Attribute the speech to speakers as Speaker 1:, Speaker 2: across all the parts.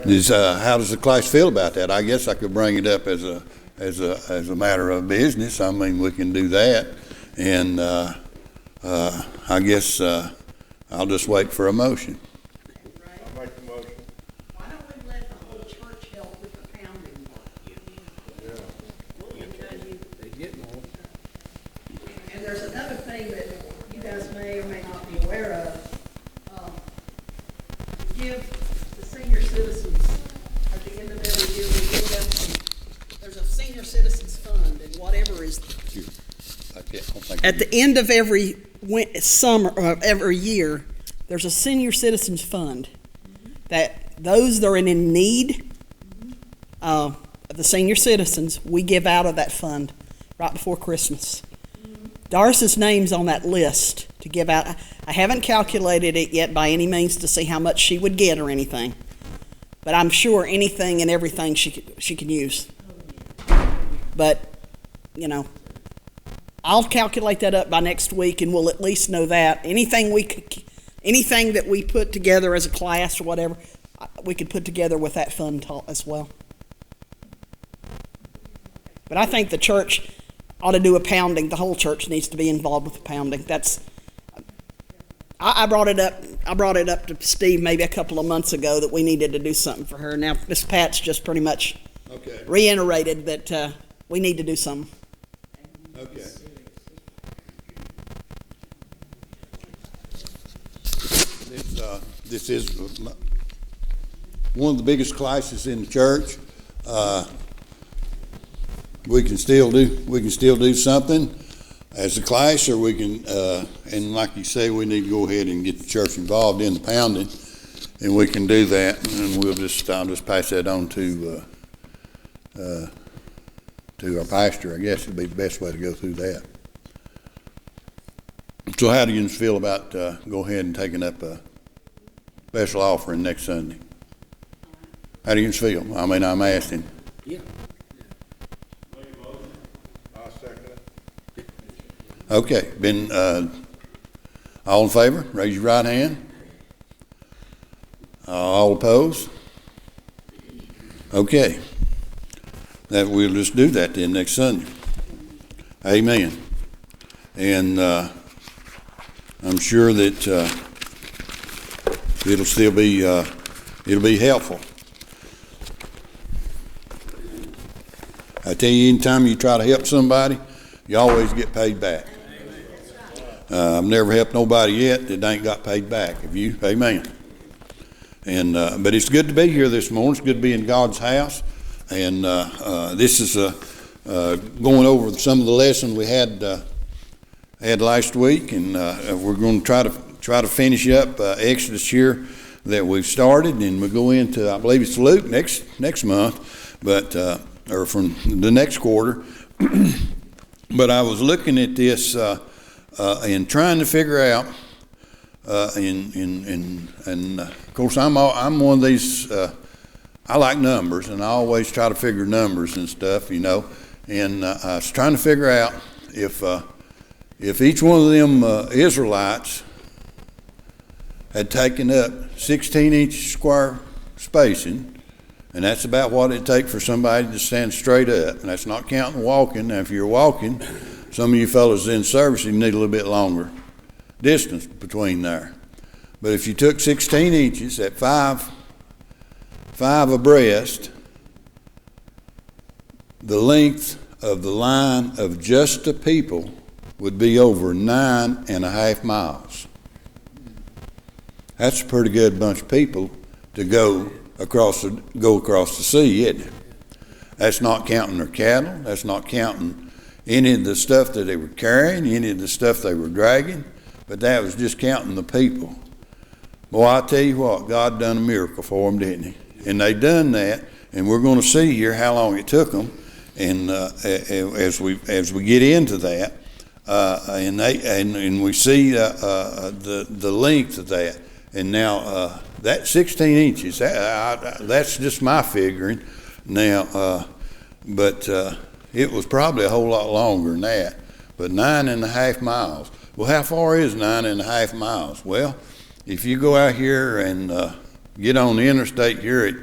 Speaker 1: How does the class feel about that? I guess I could bring it up as a matter of business. I mean, we can do that, and I guess I'll just wait for a motion.
Speaker 2: I'll make the motion.
Speaker 3: Why don't we let the whole church help with the pounding part?
Speaker 4: They get more.
Speaker 3: And there's another thing that you guys may or may not be aware of. We give the senior citizens, at the end of every year, we give them there's a senior citizens fund, and whatever is, at the end of every summer, or every year, there's a senior citizens fund that those that are in need of the senior citizens, we give out of that fund right before Christmas. Doris's name's on that list to give out. I haven't calculated it yet by any means to see how much she would get or anything, but I'm sure anything and everything she can use. But, you know, I'll calculate that up by next week, and we'll at least know that. Anything that we put together as a class or whatever, we could put together with that fund as well. But I think the church ought to do a pounding. The whole church needs to be involved with the pounding. I brought it up to Steve maybe a couple of months ago that we needed to do something for her. Now Miss Pat's just pretty much reiterated that we need to do something.
Speaker 1: Okay. This is one of the biggest crises in the church. We can still do something as a class, or we can, and like you say, we need to go ahead and get the church involved in the pounding, and we can do that. And I'll just pass that on to our pastor. I guess would be the best way to go through that. So, how do you feel about go ahead and taking up a special offering next Sunday? How do you feel? I mean, I'm asking.
Speaker 4: Yeah.
Speaker 2: I'll second it.
Speaker 1: Okay, all in favor? Raise your right hand. All opposed? Okay. That we'll just do that then next Sunday. Amen. And I'm sure that it'll be helpful. I tell you, anytime you try to help somebody, you always get paid back. I've never helped nobody yet that ain't got paid back. Have you? Amen. And but it's good to be here this morning. It's good to be in God's house. And this is going over some of the lessons we had last week, and we're going to try to finish up Exodus here that we've started, and we'll go into, I believe it's Luke next month, but or from the next quarter. But I was looking at this and trying to figure out, and of course I'm one of these. I like numbers, and I always try to figure numbers and stuff, you know. And I was trying to figure out if each one of them Israelites had taken up 16-inch square spacing, and that's about what it'd take for somebody to stand straight up. And that's not counting walking. Now, if you're walking, some of you fellas in service, you need a little bit longer distance between there. But if you took 16 inches at five abreast, the length of the line of just the people would be over 9.5 miles. That's a pretty good bunch of people to go across the sea, isn't it? That's not counting their cattle. That's not counting any of the stuff that they were carrying, any of the stuff they were dragging, but that was just counting the people. Boy, I tell you what, God done a miracle for them, didn't he? And they done that, and we're going to see here how long it took them, and as we get into that, and we see the length of that, and now that 16 inches, that's just my figuring now, but it was probably a whole lot longer than that. But 9.5 miles. Well, how far is 9.5 miles? Well, if you go out here and get on the interstate here at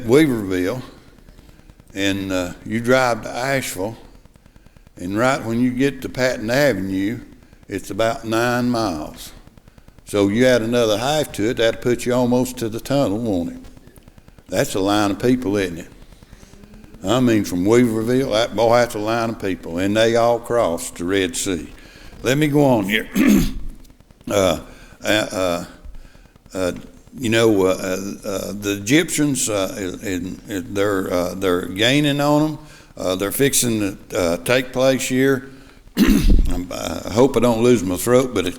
Speaker 1: Weaverville, and you drive to Asheville, and right when you get to Patton Avenue, it's about 9 miles. So you add another half to it, that'll put you almost to the tunnel, won't it? That's a line of people, isn't it? I mean, from Weaverville, that's a line of people, and they all crossed the Red Sea. Let me go on here. The Egyptians, they're gaining on them. They're fixing to take place here. I hope I don't lose my throat, but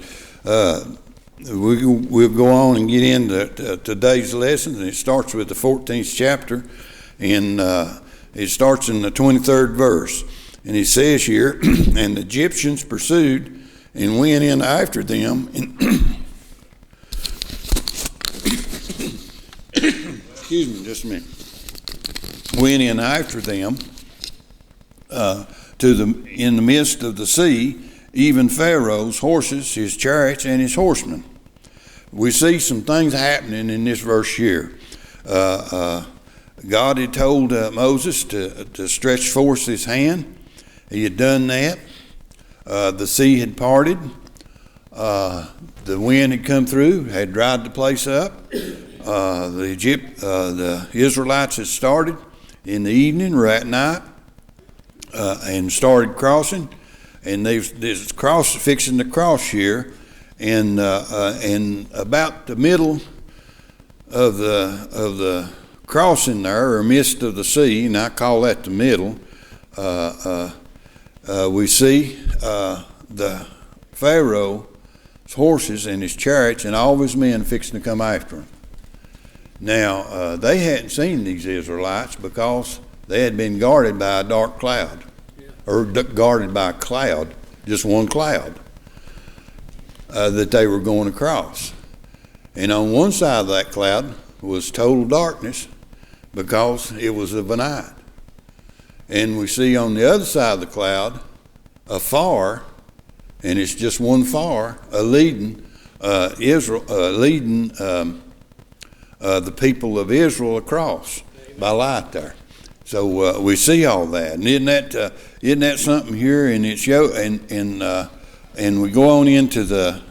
Speaker 1: we'll go on and get into today's lesson, and it starts with the 14th chapter, and it starts in the 23rd verse. And it says here, and the Egyptians pursued and went in after them. Excuse me just a minute. Went in after them in the midst of the sea, even Pharaoh's horses, his chariots, and his horsemen. We see some things happening in this verse here. God had told Moses to stretch forth his hand. He had done that. The sea had parted. The wind had come through, had dried the place up. The Israelites had started in the evening or at night and started crossing. And there's fixing to cross here. And about the middle of the crossing there, or midst of the sea, and I call that the middle, we see the Pharaoh's horses and his chariots and all of his men fixing to come after him. Now, they hadn't seen these Israelites because they had been guarded by a dark cloud, or guarded by a cloud, just one cloud, that they were going across. And on one side of that cloud was total darkness because it was of a night. And we see on the other side of the cloud a fire, and it's just one fire, leading Israel, the people of Israel across by light there. So we see all that, and isn't that something here? And it show and we go on into the.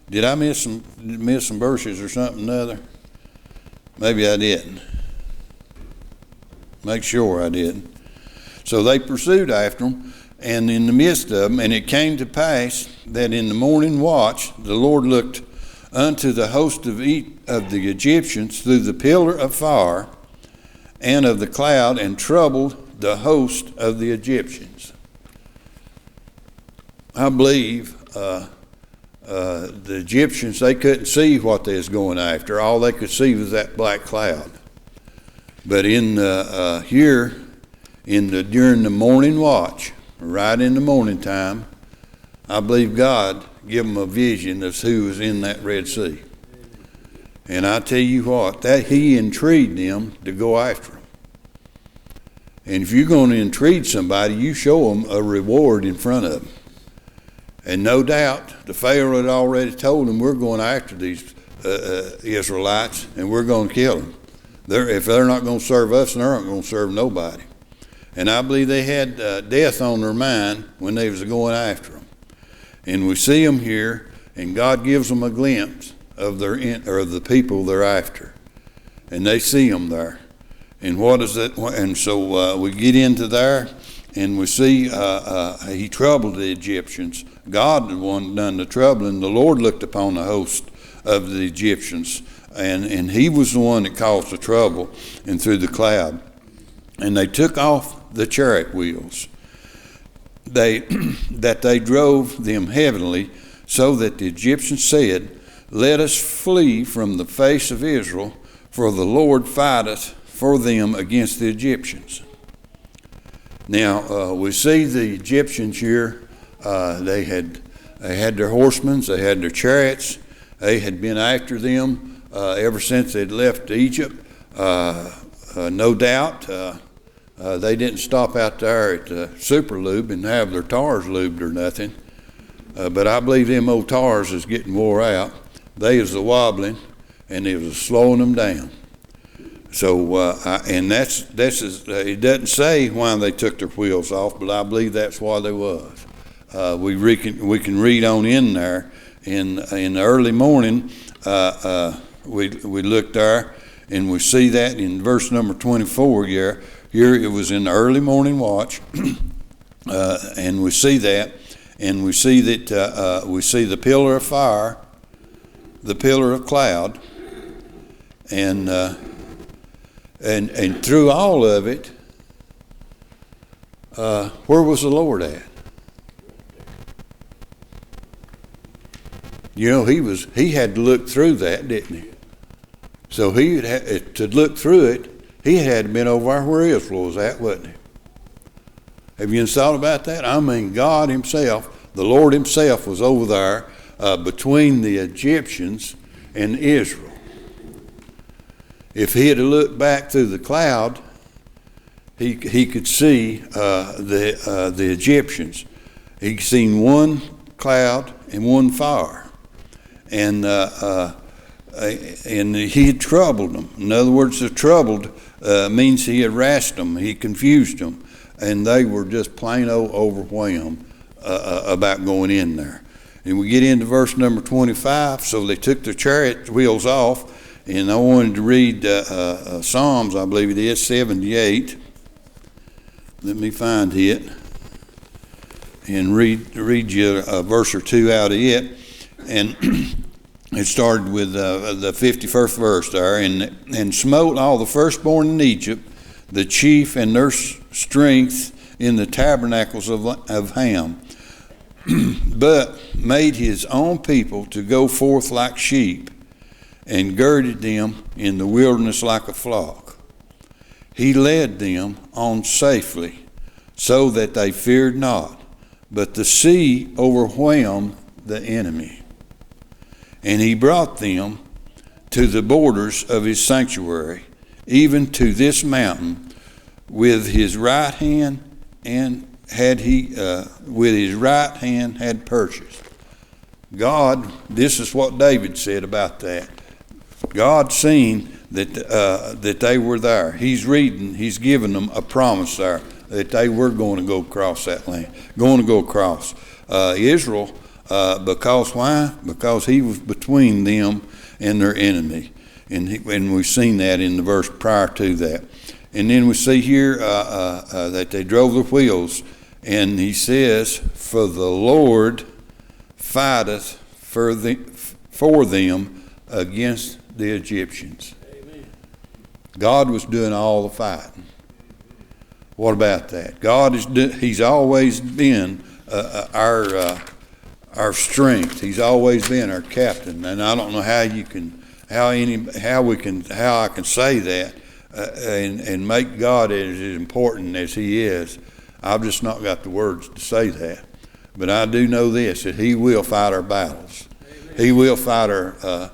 Speaker 1: Did I miss some verses or something other? Maybe I didn't. Make sure I didn't. So they pursued after them, and in the midst of them, and it came to pass that in the morning watch the Lord looked unto the host of the Egyptians through the pillar of fire and of the cloud, and troubled the host of the Egyptians. I believe the Egyptians, they couldn't see what they was going after. All they could see was that black cloud. But during the morning watch, right in the morning time, I believe God gave them a vision of who was in that Red Sea. And I tell you what, that He intrigued them to go after them. And if you're going to intrigue somebody, you show them a reward in front of them. And no doubt, the Pharaoh had already told them, we're going after these Israelites, and we're going to kill them. If they're not going to serve us, they're not going to serve nobody. And I believe they had death on their mind when they was going after them. And we see them here, and God gives them a glimpse of the people they're after. And they see them there. And what is it? And so we get into there, and we see He troubled the Egyptians. God the one done the troubling. The Lord looked upon the host of the Egyptians, and He was the one that caused the trouble and through the cloud. And they took off the chariot wheels. They drove them heavily, so that the Egyptians said, let us flee from the face of Israel, for the Lord fighteth for them against the Egyptians. Now, we see the Egyptians here, they had their horsemen, they had their chariots, they had been after them ever since they'd left Egypt. No doubt, they didn't stop out there at the Super Lube and have their tars lubed or nothing. But I believe them old tars is getting wore out. They is the wobbling, and it was slowing them down. So, and it doesn't say why they took their wheels off, but I believe that's why they was. We can read on in there in the early morning. We looked there, and we see that in verse number 24. Here it was in the early morning watch, and we see that, and we see that we see the pillar of fire, the pillar of cloud, and through all of it, where was the Lord at? You know, he had to look through that, didn't he? So he had to look through it. He had been over where Israel was at, wasn't he? Have you thought about that? I mean, God himself, the Lord himself, was over there between the Egyptians and Israel. If he had looked back through the cloud, he could see the Egyptians. He seen one cloud and one fire, and he had troubled them. In other words, the troubled means he harassed them, he confused them, and they were just plain old overwhelmed about going in there. And we get into verse number 25. So they took the chariot wheels off, and I wanted to read Psalms, I believe it is 78. Let me find it and read you a verse or two out of it. And it started with the 51st verse there. And smote all the firstborn in Egypt, the chief and their strength in the tabernacles of Ham, but made his own people to go forth like sheep, and girded them in the wilderness like a flock. He led them on safely, so that they feared not, but the sea overwhelmed the enemy. And he brought them to the borders of his sanctuary, even to this mountain, with his right hand had purchased. God, this is what David said about that. God seen that they were there. He's giving them a promise there that they were going to go across that land, going to go across. Israel, because why? Because he was between them and their enemy. And we've seen that in the verse prior to that. And then we see here that they drove the wheels, and he says, "For the Lord fighteth for them against the Egyptians." Amen. God was doing all the fighting. What about that? God he's always been our strength. He's always been our captain. And I don't know how I can say that and make God as important as he is. I've just not got the words to say that. But I do know this, that he will fight our battles. Amen. He will fight our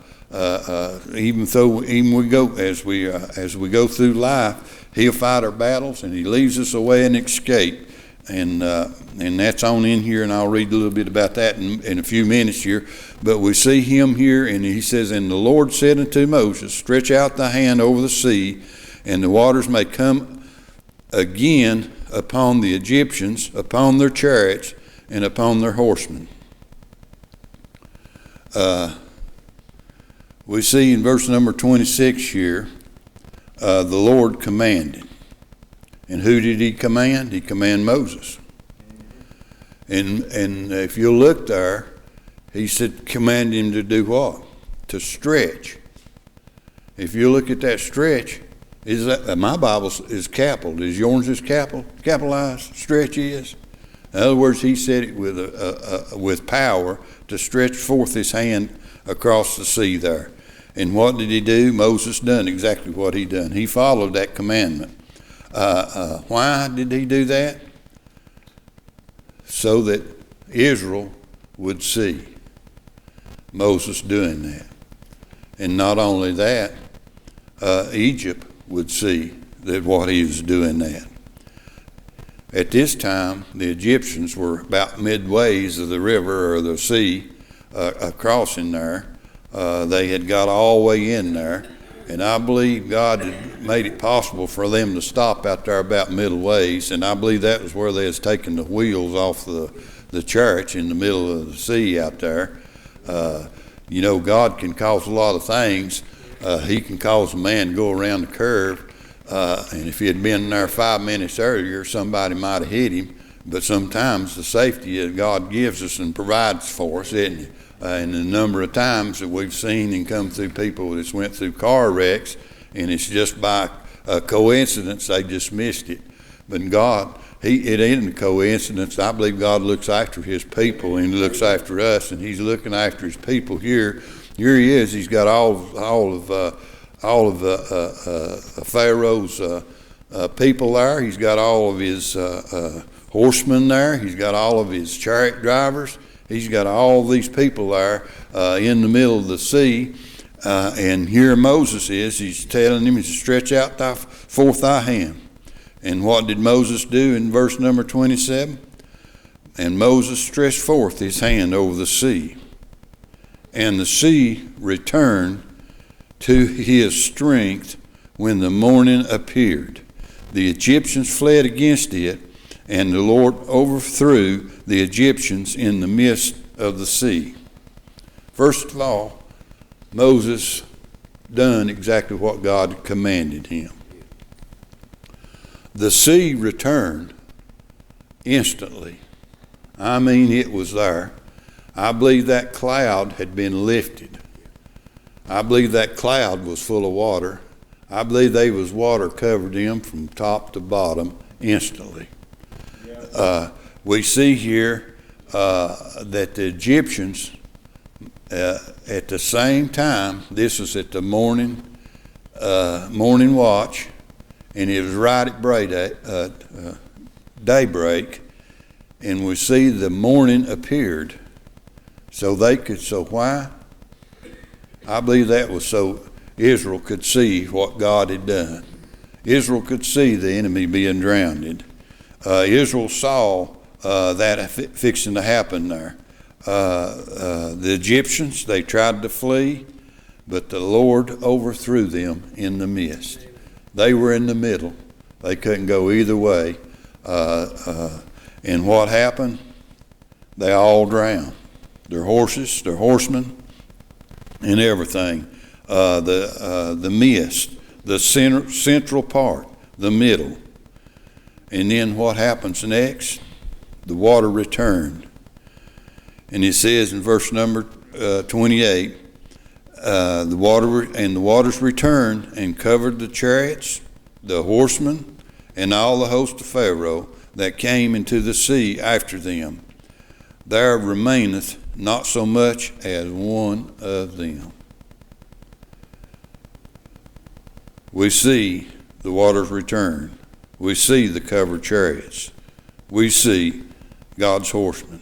Speaker 1: even we go as we go through life, he'll fight our battles, and he leaves us away and escape. And that's on in here, and I'll read a little bit about that in a few minutes here. But we see him here, and he says, "And the Lord said unto Moses, Stretch out thy hand over the sea, and the waters may come again upon the Egyptians, upon their chariots, and upon their horsemen." We see in verse number 26 here, the Lord commanded. And who did he command? He commanded Moses. And if you look there, he said, command him to do what? To stretch. If you look at that stretch, my Bible is capital. Is yours is capitalized? Stretch is. In other words, he said it with power to stretch forth his hand across the sea there. And what did he do? Moses done exactly what he done. He followed that commandment. Why did he do that? So that Israel would see Moses doing that. And not only that, Egypt would see that what he was doing that. At this time, the Egyptians were about midways of the river or the sea crossing there. They had got all the way in there, and I believe God had made it possible for them to stop out there about middle ways, and I believe that was where they was taking the wheels off the church in the middle of the sea out there. You know, God can cause a lot of things. He can cause a man to go around the curve, and if he had been there 5 minutes earlier, somebody might have hit him. But sometimes the safety that God gives us and provides for us, isn't it? And the number of times that we've seen and come through people that's went through car wrecks, and it's just by a coincidence they just missed it. But God, it ain't a coincidence. I believe God looks after His people, and He looks after us, and He's looking after His people here. Here He is. He's got all of Pharaoh's people there. He's got all of his horsemen there. He's got all of his chariot drivers. He's got all these people there in the middle of the sea. And here Moses is. He's telling him to stretch out forth thy hand. And what did Moses do in verse number 27? And Moses stretched forth his hand over the sea. And the sea returned to his strength when the morning appeared. The Egyptians fled against it, and the Lord overthrew the Egyptians in the midst of the sea. First of all, Moses done exactly what God commanded him. The sea returned instantly. I mean, it was there. I believe that cloud had been lifted. I believe that cloud was full of water. I believe there was water covered them from top to bottom instantly. We see here that the Egyptians, at the same time, this was at the morning watch, and it was right at daybreak, and we see the morning appeared. So why? I believe that was so Israel could see what God had done. Israel could see the enemy being drowned. Israel saw that fixing to happen there. The Egyptians, they tried to flee, but the Lord overthrew them in the midst. They were in the middle. They couldn't go either way. And what happened? They all drowned. Their horses, their horsemen, and everything. The mist, the central part, the middle. And then what happens next? The water returned. And it says in verse number 28, the waters returned and covered the chariots, the horsemen, and all the host of Pharaoh that came into the sea after them. There remaineth not so much as one of them. We see the waters return. We see the covered chariots. We see God's horsemen.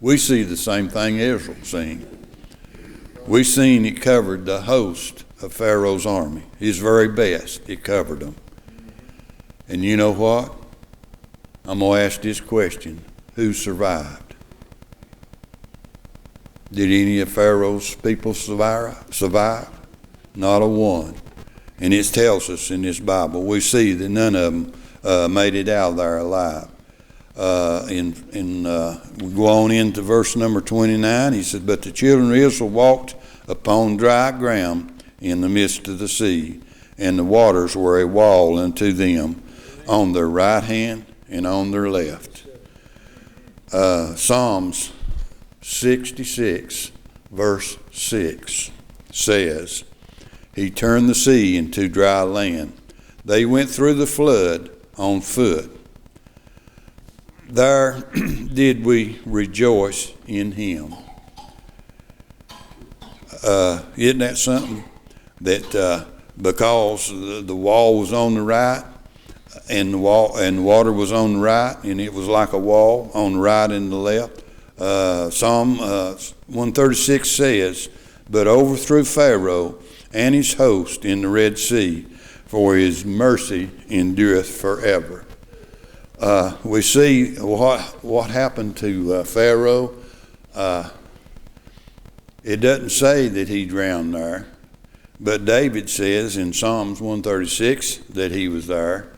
Speaker 1: We see the same thing Israel seen. We seen it covered the host of Pharaoh's army. His very best, it covered them. And you know what? I'm going to ask this question. Who survived? Did any of Pharaoh's people survive? Not a one. And it tells us in this Bible, we see that none of them made it out of there alive. We go on into verse number 29. He said, but the children of Israel walked upon dry ground in the midst of the sea, and the waters were a wall unto them on their right hand and on their left. Psalms 66 verse 6 says, he turned the sea into dry land. They went through the flood on foot. There did we rejoice in him. Isn't that something? That because the wall was on the right, and the water was on the right, and it was like a wall on the right and the left. Psalm 136 says, but overthrew Pharaoh and his host in the Red Sea, for his mercy endureth forever. We see what happened to Pharaoh. It doesn't say that he drowned there, but David says in Psalms 136 that he was there.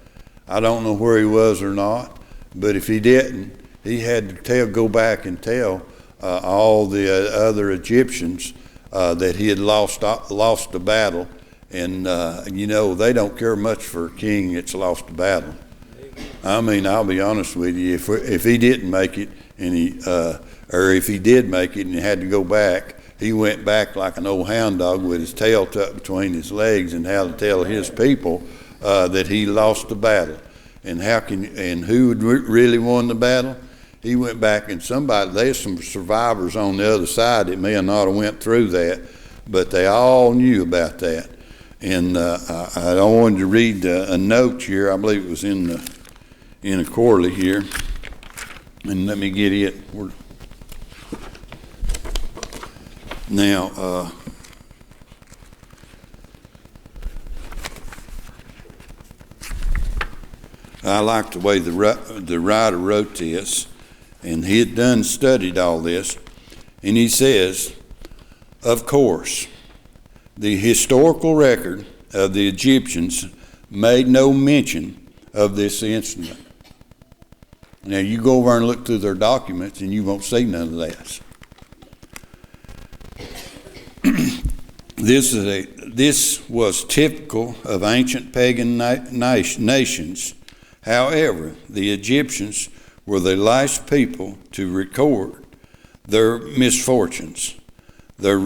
Speaker 1: I don't know where he was or not, but if he didn't, he had to go back and tell all the other Egyptians that he had lost the battle. And, they don't care much for a king that's lost a battle. I mean, I'll be honest with you, if he didn't make it, and or if he did make it and he had to go back, he went back like an old hound dog with his tail tucked between his legs and how to tell his people that he lost the battle. And who really won the battle? He went back and there's some survivors on the other side that may have not have went through that, but they all knew about that. And I wanted to read a note here. I believe it was in a quarterly here. And let me get it. Now, I like the way the writer wrote this, and he had studied all this, and he says, of course, the historical record of the Egyptians made no mention of this incident. Now, you go over and look through their documents, and you won't see none of that. This was typical of ancient pagan nations. However, the Egyptians were the last people to record their misfortunes. Their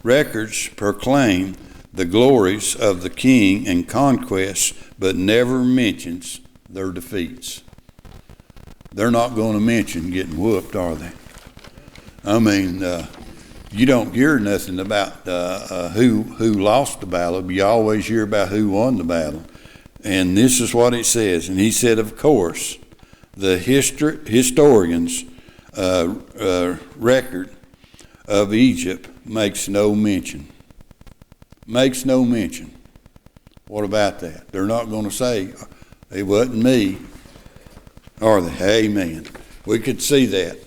Speaker 1: records proclaim the glories of the king and conquests, but never mentions their defeats. They're not going to mention getting whooped, are they? I mean, you don't hear nothing about who lost the battle, but you always hear about who won the battle. And this is what it says. And he said, of course, the historians' record of Egypt makes no mention. Makes no mention. What about that? They're not going to say, it wasn't me, are they? Amen. We could see that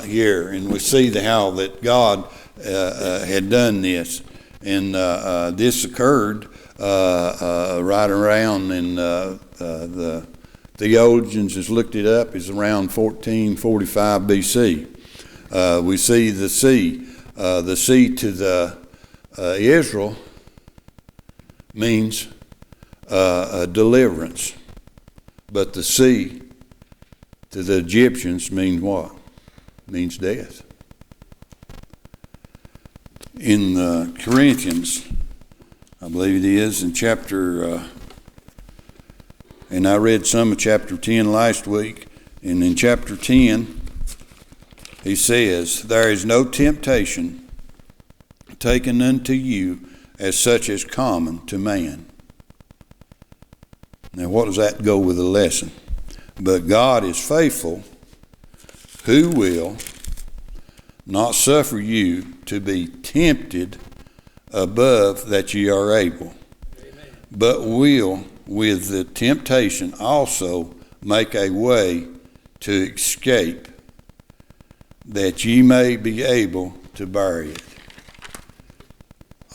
Speaker 1: here, and we see how that God had done this. And this occurred right around, and the theologians has looked it up, is around 1445 BC. We see the sea to the Israel means deliverance, but the sea to the Egyptians means what? Means death. In Corinthians, I believe it is, in chapter, and I read some of chapter 10 last week, and in chapter 10, he says, there is no temptation taken unto you as such as common to man. Now, what does that go with the lesson? But God is faithful, who will not suffer you to be tempted above that ye are able, but will with the temptation also make a way to escape, that ye may be able to bear it.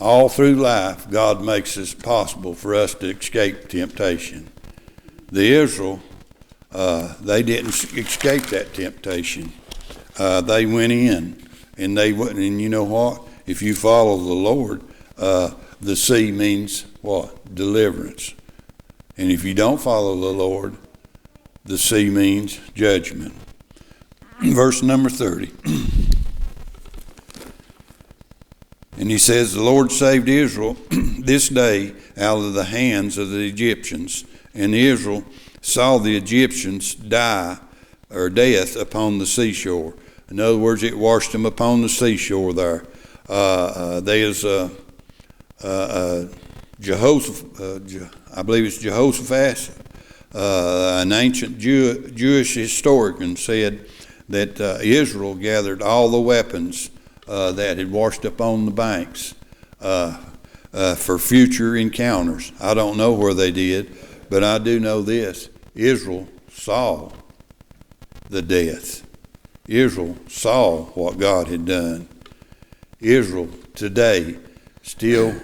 Speaker 1: All through life, God makes it possible for us to escape temptation. The Israel, they didn't escape that temptation. They went in, and they wouldn't. And you know what? If you follow the Lord, the sea means what? Deliverance. And if you don't follow the Lord, the sea means judgment. Verse number 30. And he says, the Lord saved Israel this day out of the hands of the Egyptians. And Israel saw the Egyptians death upon the seashore. In other words, it washed them upon the seashore there. There's Jehoshaphat, I believe it's Jehoshaphat, an ancient Jewish historian, said that Israel gathered all the weapons that had washed up on the banks for future encounters. I don't know where they did, but I do know this. Israel saw the death. Israel saw what God had done. Israel today still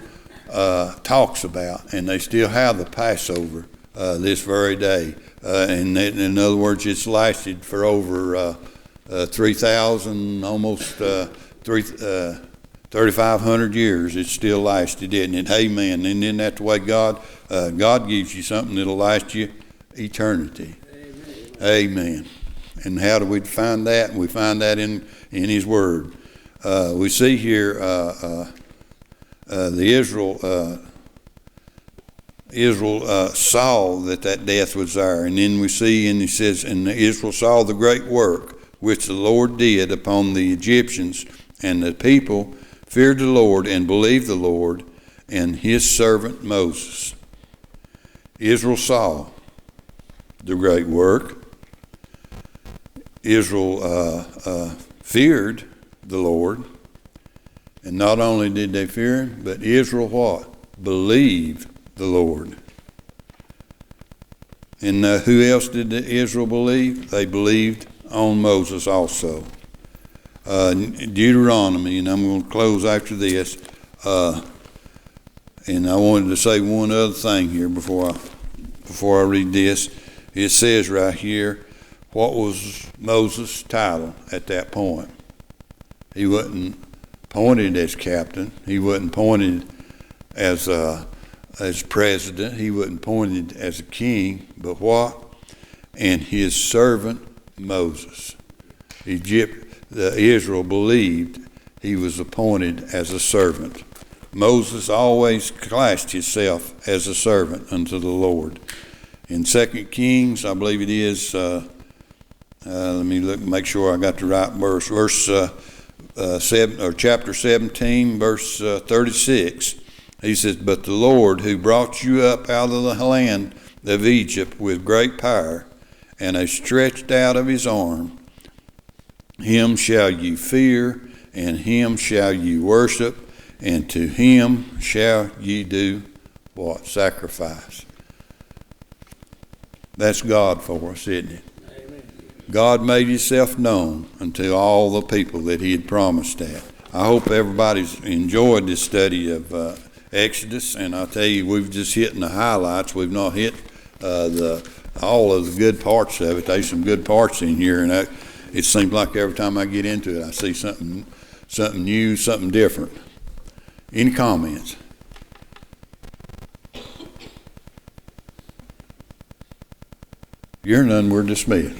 Speaker 1: talks about, and they still have the Passover this very day. And in other words, it's lasted for over 3,000, almost 3,500 years. It's still lasted, isn't it? Amen. And isn't that the way God gives you something that'll last you eternity? Amen. And how do we find that? We find that in His Word. We see here Israel saw that death was there. And then we see, and he says, and Israel saw the great work which the Lord did upon the Egyptians, and the people feared the Lord and believed the Lord and his servant Moses. Israel saw the great work. Israel feared the Lord. And not only did they fear him, but Israel what? Believed the Lord. And who else did Israel believe? They believed on Moses also. Deuteronomy, and I'm going to close after this. And I wanted to say one other thing here before I read this. It says right here, what was Moses' title at that point? He wasn't appointed as captain. He wasn't appointed as president. He wasn't appointed as a king. But what? And his servant Moses. Israel believed he was appointed as a servant. Moses always classed himself as a servant unto the Lord. In 2 Kings, I believe it is, let me look, make sure I got the right verse. Chapter 17, verse 36. He says, "But the Lord who brought you up out of the land of Egypt with great power, and a stretched out of his arm, him shall you fear, and him shall you worship, and to him shall ye do" what? Sacrifice. That's God for us, isn't it? Amen. God made himself known unto all the people that he had promised that. I hope everybody's enjoyed this study of Exodus, and I tell you, we've just hit the highlights. We've not hit all of the good parts of it. There's some good parts in here, and it seems like every time I get into it, I see something new, something different. Any comments? You're none, we're dismissed.